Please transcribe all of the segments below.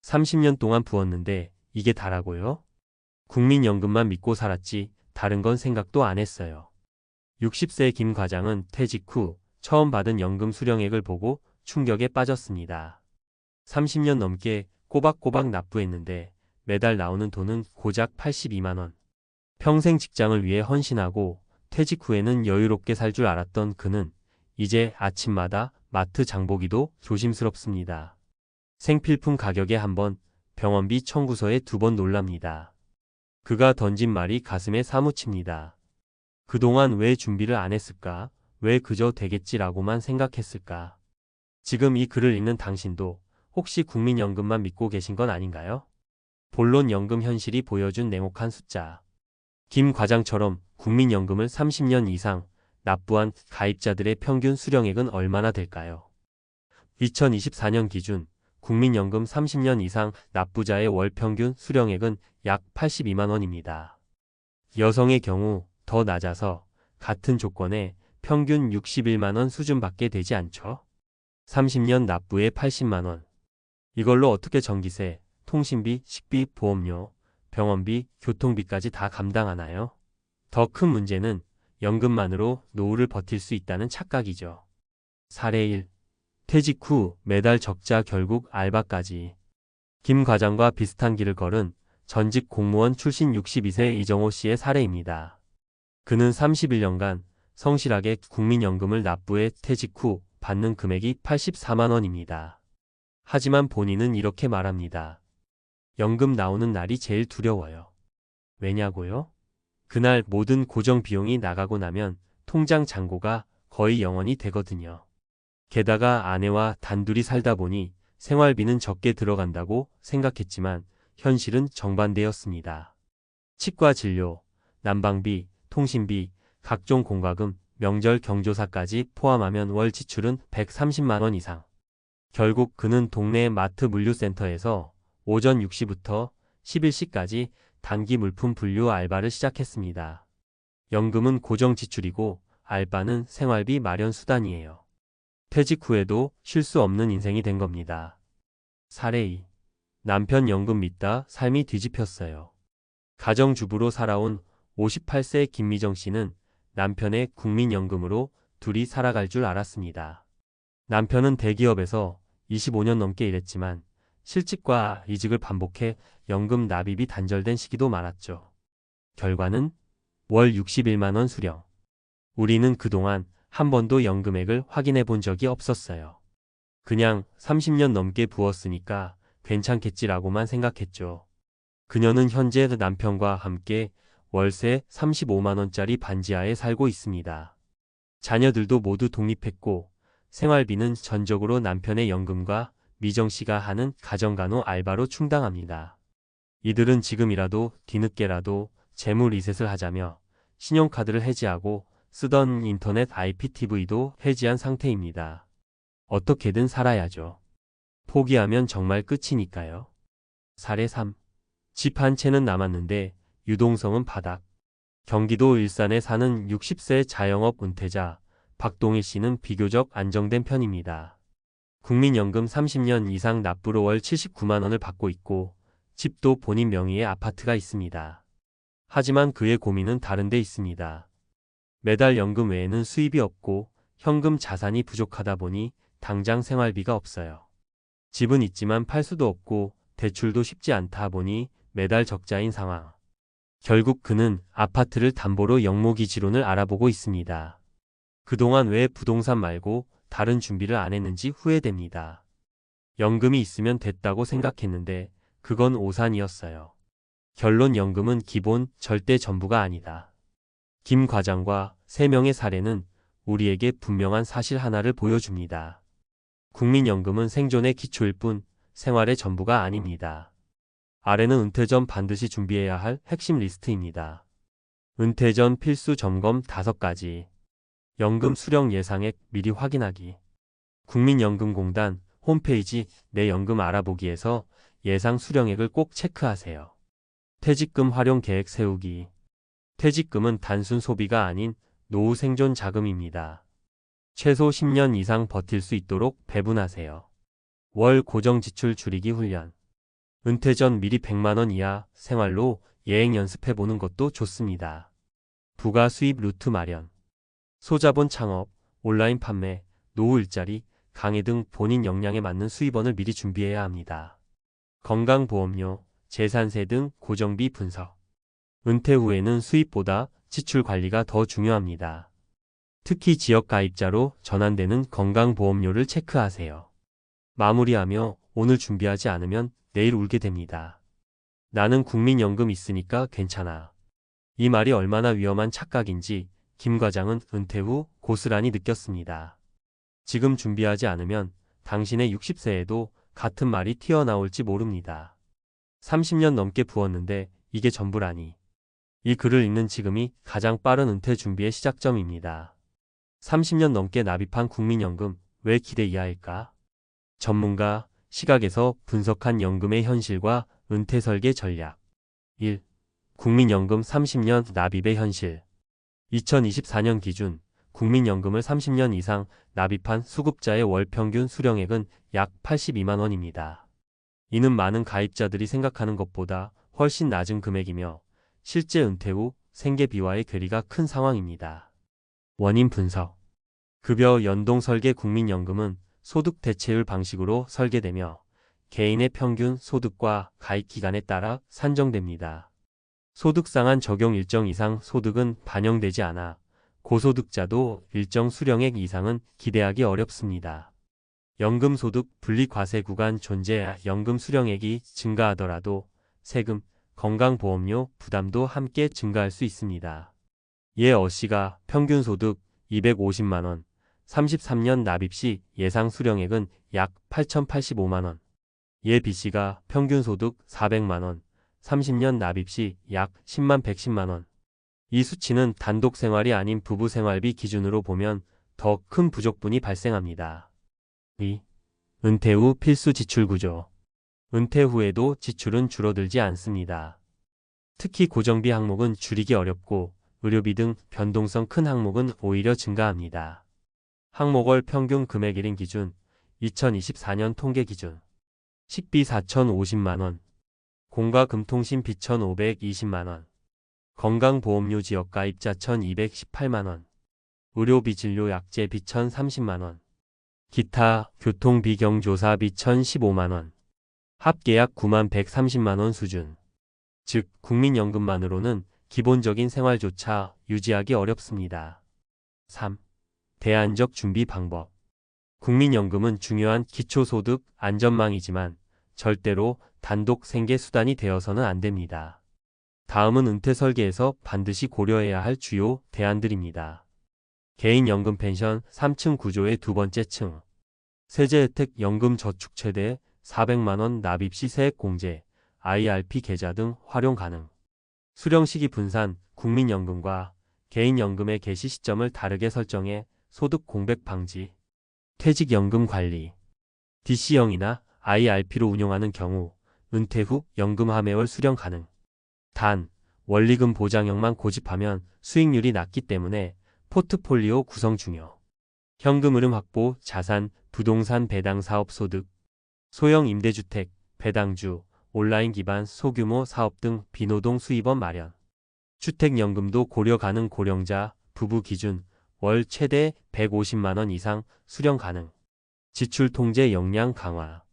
30년 동안 부었는데 이게 다라고요? 국민연금만 믿고 살았지 다른 건 생각도 안 했어요. 60세 김 과장은 퇴직 후 처음 받은 연금 수령액을 보고 충격에 빠졌습니다. 30년 넘게 꼬박꼬박 납부했는데 매달 나오는 돈은 고작 82만 원. 평생 직장을 위해 헌신하고 퇴직 후에는 여유롭게 살 줄 알았던 그는 이제 아침마다 마트 장보기도 조심스럽습니다. 생필품 가격에 한 번, 병원비 청구서에 2번 놀랍니다. 그가 던진 말이 가슴에 사무칩니다. 그동안 왜 준비를 안 했을까? 왜 그저 되겠지라고만 생각했을까? 지금 이 글을 읽는 당신도 혹시 국민연금만 믿고 계신 건 아닌가요? 본론 연금 현실이 보여준 냉혹한 숫자. 김 과장처럼 국민연금을 30년 이상 납부한 가입자들의 평균 수령액은 얼마나 될까요? 2024년 기준 국민연금 30년 이상 납부자의 월 평균 수령액은 약 82만 원입니다. 여성의 경우 더 낮아서 같은 조건에 평균 61만 원 수준밖에 되지 않죠. 30년 납부에 80만 원. 이걸로 어떻게 전기세, 통신비, 식비, 보험료, 병원비, 교통비까지 다 감당하나요? 더 큰 문제는 연금만으로 노후를 버틸 수 있다는 착각이죠. 사례 1. 퇴직 후 매달 적자 결국 알바까지. 김 과장과 비슷한 길을 걸은 전직 공무원 출신 62세 이정호 씨의 사례입니다. 그는 31년간 성실하게 국민연금을 납부해 퇴직 후 받는 금액이 84만 원입니다. 하지만 본인은 이렇게 말합니다. 연금 나오는 날이 제일 두려워요. 왜냐고요? 그날 모든 고정 비용이 나가고 나면 통장 잔고가 거의 0원이 되거든요. 게다가 아내와 단둘이 살다 보니 생활비는 적게 들어간다고 생각했지만 현실은 정반대였습니다. 치과 진료, 난방비, 통신비, 각종 공과금, 명절 경조사까지 포함하면 월 지출은 130만 원 이상. 결국 그는 동네 마트 물류센터에서 오전 6시부터 11시까지 단기 물품 분류 알바를 시작했습니다. 연금은 고정 지출이고 알바는 생활비 마련 수단이에요. 퇴직 후에도 쉴 수 없는 인생이 된 겁니다. 사례 2. 남편 연금 믿다 삶이 뒤집혔어요. 가정주부로 살아온 58세 김미정 씨는 남편의 국민연금으로 둘이 살아갈 줄 알았습니다. 남편은 대기업에서 25년 넘게 일했지만 실직과 이직을 반복해 연금 납입이 단절된 시기도 많았죠. 결과는 월 61만 원 수령. 우리는 그동안 한 번도 연금액을 확인해 본 적이 없었어요. 그냥 30년 넘게 부었으니까 괜찮겠지라고만 생각했죠. 그녀는 현재 남편과 함께 월세 35만 원짜리 반지하에 살고 있습니다. 자녀들도 모두 독립했고 생활비는 전적으로 남편의 연금과 미정 씨가 하는 가정간호 알바로 충당합니다. 이들은 지금이라도 뒤늦게라도 재무 리셋을 하자며 신용카드를 해지하고 쓰던 인터넷 IPTV도 해지한 상태입니다. 어떻게든 살아야죠. 포기하면 정말 끝이니까요. 사례 3. 집 한 채는 남았는데 유동성은 바닥. 경기도 일산에 사는 60세 자영업 은퇴자 박동일 씨는 비교적 안정된 편입니다. 국민연금 30년 이상 납부로 월 79만 원을 받고 있고 집도 본인 명의의 아파트가 있습니다. 하지만 그의 고민은 다른 데 있습니다. 매달 연금 외에는 수입이 없고 현금 자산이 부족하다 보니 당장 생활비가 없어요. 집은 있지만 팔 수도 없고 대출도 쉽지 않다 보니 매달 적자인 상황. 결국 그는 아파트를 담보로 영모기지론을 알아보고 있습니다. 그동안 왜 부동산 말고 다른 준비를 안 했는지 후회됩니다. 연금이 있으면 됐다고 생각했는데 그건 오산이었어요. 결론 연금은 기본, 절대 전부가 아니다. 김 과장과 3명의 사례는 우리에게 분명한 사실 하나를 보여줍니다. 국민연금은 생존의 기초일 뿐 생활의 전부가 아닙니다. 아래는 은퇴 전 반드시 준비해야 할 핵심 리스트입니다. 은퇴 전 필수 점검 5가지. 연금 수령 예상액 미리 확인하기. 국민연금공단 홈페이지 내 연금 알아보기에서 예상 수령액을 꼭 체크하세요. 퇴직금 활용 계획 세우기. 퇴직금은 단순 소비가 아닌 노후 생존 자금입니다. 최소 10년 이상 버틸 수 있도록 배분하세요. 월 고정 지출 줄이기 훈련. 은퇴 전 미리 100만 원 이하 생활로 예행 연습해 보는 것도 좋습니다. 부가 수입 루트 마련. 소자본 창업, 온라인 판매, 노후 일자리, 강의 등 본인 역량에 맞는 수입원을 미리 준비해야 합니다. 건강보험료, 재산세 등 고정비 분석. 은퇴 후에는 수입보다 지출 관리가 더 중요합니다. 특히 지역 가입자로 전환되는 건강보험료를 체크하세요. 마무리하며 오늘 준비하지 않으면 내일 울게 됩니다. 나는 국민연금 있으니까 괜찮아. 이 말이 얼마나 위험한 착각인지 김 과장은 은퇴 후 고스란히 느꼈습니다. 지금 준비하지 않으면 당신의 60세에도 같은 말이 튀어나올지 모릅니다. 30년 넘게 부었는데 이게 전부라니. 이 글을 읽는 지금이 가장 빠른 은퇴 준비의 시작점입니다. 30년 넘게 납입한 국민연금 왜 기대 이하일까? 전문가 시각에서 분석한 연금의 현실과 은퇴 설계 전략. 1. 국민연금 30년 납입의 현실. 2024년 기준 국민연금을 30년 이상 납입한 수급자의 월 평균 수령액은 약 82만 원입니다. 이는 많은 가입자들이 생각하는 것보다 훨씬 낮은 금액이며 실제 은퇴 후 생계비와의 괴리가 큰 상황입니다. 원인 분석. 급여 연동 설계. 국민연금은 소득 대체율 방식으로 설계되며 개인의 평균 소득과 가입 기간에 따라 산정됩니다. 소득 상한 적용 일정 이상 소득은 반영되지 않아 고소득자도 일정 수령액 이상은 기대하기 어렵습니다. 연금소득 분리과세 구간 존재. 연금 수령액이 증가하더라도 세금, 건강보험료 부담도 함께 증가할 수 있습니다. 예 어씨가 평균소득 250만 원, 33년 납입 시 예상 수령액은 약 8,085만 원. 예 B씨가 평균소득 400만 원, 30년 납입 시 약 10만 110만 원. 이 수치는 단독 생활이 아닌 부부 생활비 기준으로 보면 더 큰 부족분이 발생합니다. 2. 은퇴 후 필수 지출 구조. 은퇴 후에도 지출은 줄어들지 않습니다. 특히 고정비 항목은 줄이기 어렵고 의료비 등 변동성 큰 항목은 오히려 증가합니다. 항목월 평균 금액 1인 기준 2024년 통계 기준 식비 4,050만 원, 공과금통신비 1,520만 원, 건강보험료 지역가입자 1,218만 원, 의료비 진료약제비 1,030만 원, 기타 교통비 경조사비 1,015만 원, 합계약 9만 130만 원 수준. 즉 국민연금만으로는 기본적인 생활조차 유지하기 어렵습니다. 3. 대안적 준비 방법. 국민연금은 중요한 기초소득 안전망이지만 절대로 단독 생계 수단이 되어서는 안 됩니다. 다음은 은퇴 설계에서 반드시 고려해야 할 주요 대안들입니다. 개인연금 펜션 3층 구조의 두 번째 층. 세제혜택 연금 저축 최대 400만 원 납입 시 세액 공제, IRP 계좌 등 활용 가능. 수령 시기 분산. 국민연금과 개인연금의 개시 시점을 다르게 설정해 소득 공백 방지. 퇴직연금 관리. DC형이나 IRP로 운용하는 경우 은퇴 후 연금화 매월 수령 가능. 단, 원리금 보장형만 고집하면 수익률이 낮기 때문에 포트폴리오 구성 중요. 현금 흐름 확보. 자산, 부동산 배당 사업 소득. 소형 임대주택, 배당주, 온라인 기반 소규모 사업 등 비노동 수입원 마련. 주택연금도 고려 가능. 고령자, 부부 기준 월 최대 150만 원 이상 수령 가능. 지출 통제 역량 강화.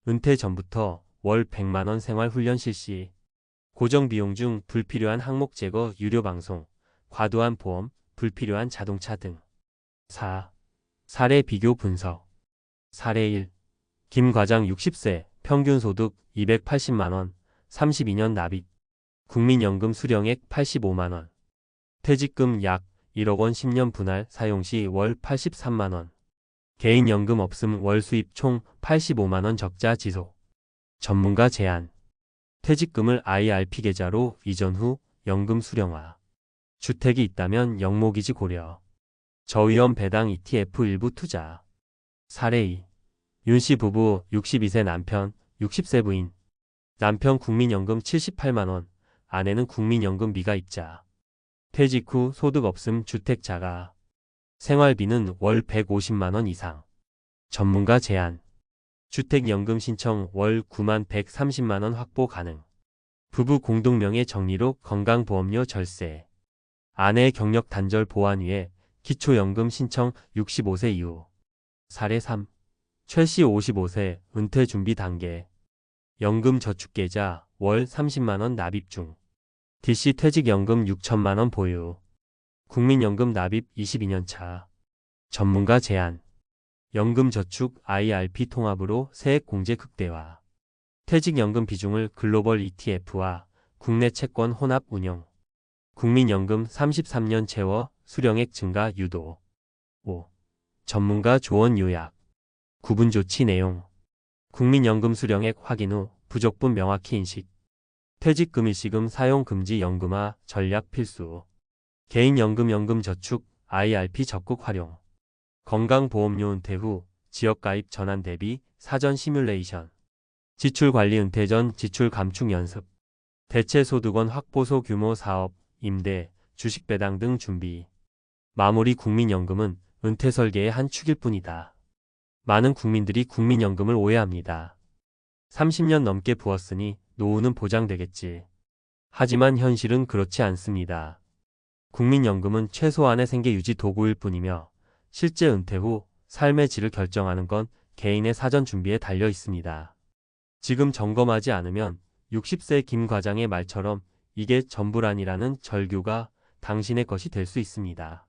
은퇴 전부터 월 100만 원 생활훈련 실시. 고정 비용 중 불필요한 항목 제거. 유료 방송, 과도한 보험, 불필요한 자동차 등. 4. 사례 비교 분석. 사례 1. 김 과장 60세, 평균 소득 280만 원, 32년 납입. 국민연금 수령액 85만 원. 퇴직금 약 1억 원 10년 분할 사용 시 월 83만 원. 개인연금 없음. 월 수입 총 85만 원 적자 지속. 전문가 제안. 퇴직금을 IRP 계좌로 이전 후 연금 수령화. 주택이 있다면 영모기지 고려. 저위험 배당 ETF 일부 투자. 사례 2. 윤씨 부부 62세 남편, 60세 부인. 남편 국민연금 78만 원, 아내는 국민연금 미가입자. 퇴직 후 소득 없음. 주택 자가. 생활비는 월 150만 원 이상. 전문가 제안. 주택연금 신청 월 9만 130만 원 확보 가능. 부부 공동명의 정리로 건강보험료 절세. 아내의 경력 단절 보완 위에 기초연금 신청 65세 이후. 사례 3. 최 씨 55세 은퇴 준비 단계. 연금 저축계좌 월 30만 원 납입 중. DC 퇴직연금 6천만 원 보유. 국민연금 납입 22년 차. 전문가 제안. 연금저축 IRP 통합으로 세액공제 극대화. 퇴직연금 비중을 글로벌 ETF와 국내 채권 혼합 운영. 국민연금 33년 채워 수령액 증가 유도. 5. 전문가 조언 요약. 구분 조치 내용. 국민연금 수령액 확인 후 부족분 명확히 인식. 퇴직금 일시금 사용 금지 연금화 전략 필수. 개인연금 연금저축 IRP 적극 활용. 건강보험료 은퇴 후 지역가입 전환 대비 사전 시뮬레이션. 지출관리 은퇴 전 지출 감축 연습. 대체소득원 확보소 규모 사업, 임대, 주식 배당 등 준비. 마무리. 국민연금은 은퇴 설계의 한 축일 뿐이다. 많은 국민들이 국민연금을 오해합니다. 30년 넘게 부었으니 노후는 보장되겠지. 하지만 현실은 그렇지 않습니다. 국민연금은 최소한의 생계 유지 도구일 뿐이며 실제 은퇴 후 삶의 질을 결정하는 건 개인의 사전 준비에 달려 있습니다. 지금 점검하지 않으면 60세 김 과장의 말처럼 이게 전부란이라는 절규가 당신의 것이 될 수 있습니다.